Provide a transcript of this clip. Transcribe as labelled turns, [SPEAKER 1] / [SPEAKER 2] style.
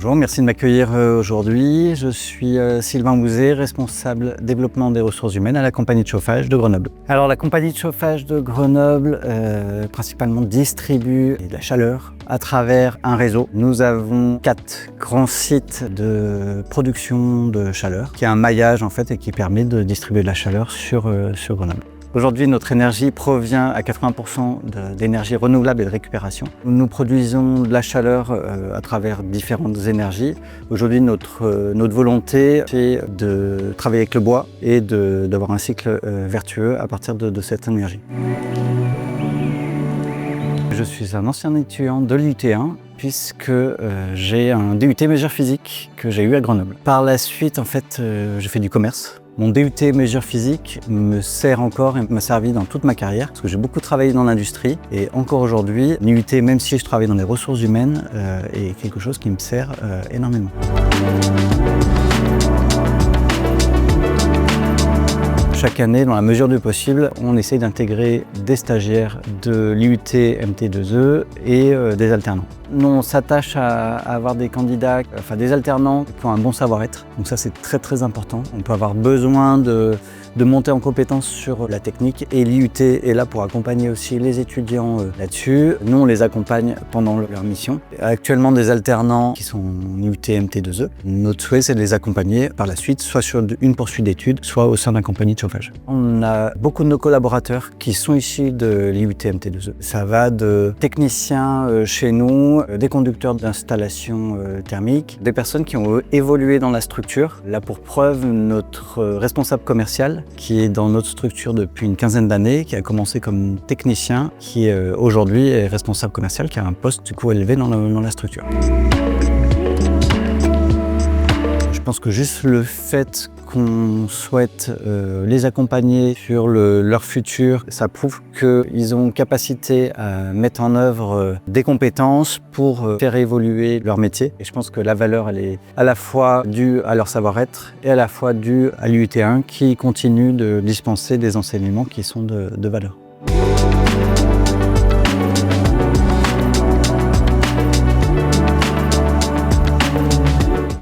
[SPEAKER 1] Bonjour, merci de m'accueillir aujourd'hui. Je suis Sylvain Bouzet, responsable développement des ressources humaines à la compagnie de chauffage de Grenoble. Alors la compagnie de chauffage de Grenoble principalement distribue de la chaleur à travers un réseau. Nous avons 4 grands sites de production de chaleur, qui a un maillage en fait et qui permet de distribuer de la chaleur sur Grenoble. Aujourd'hui, notre énergie provient à 80% d'énergie renouvelable et de récupération. Nous produisons de la chaleur à travers différentes énergies. Aujourd'hui, notre volonté, c'est de travailler avec le bois et d'avoir un cycle vertueux à partir de cette énergie. Je suis un ancien étudiant de l'UT1 puisque j'ai un DUT mesures physiques que j'ai eu à Grenoble. Par la suite, en fait, j'ai fait du commerce. Mon DUT mesures physiques me sert encore et m'a servi dans toute ma carrière parce que j'ai beaucoup travaillé dans l'industrie et encore aujourd'hui, l'UT, même si je travaille dans les ressources humaines, est quelque chose qui me sert énormément. Chaque année, dans la mesure du possible, on essaye d'intégrer des stagiaires de l'IUT MT2E et des alternants. Nous, on s'attache à avoir des candidats, des alternants qui ont un bon savoir-être. Donc ça, c'est très important. On peut avoir besoin de monter en compétence sur la technique et l'IUT est là pour accompagner aussi les étudiants là-dessus. Nous, on les accompagne pendant leur mission. Actuellement, des alternants qui sont en IUT MT2E. Notre souhait, c'est de les accompagner par la suite, soit sur une poursuite d'études, soit au sein d'une compagnie de chauffage. On a beaucoup de nos collaborateurs qui sont issus de l'IUT MT2E. Ça va de techniciens chez nous, des conducteurs d'installation thermique, des personnes qui ont évolué dans la structure. Là, pour preuve, notre responsable commercial, qui est dans notre structure depuis une quinzaine d'années, qui a commencé comme technicien, qui aujourd'hui est responsable commercial, qui a un poste du coup élevé dans la structure. Je pense que juste le fait qu'on souhaite les accompagner sur leur futur, ça prouve qu'ils ont capacité à mettre en œuvre des compétences pour faire évoluer leur métier. Et je pense que la valeur, elle est à la fois due à leur savoir-être et à la fois due à l'UT1 qui continue de dispenser des enseignements qui sont de valeur.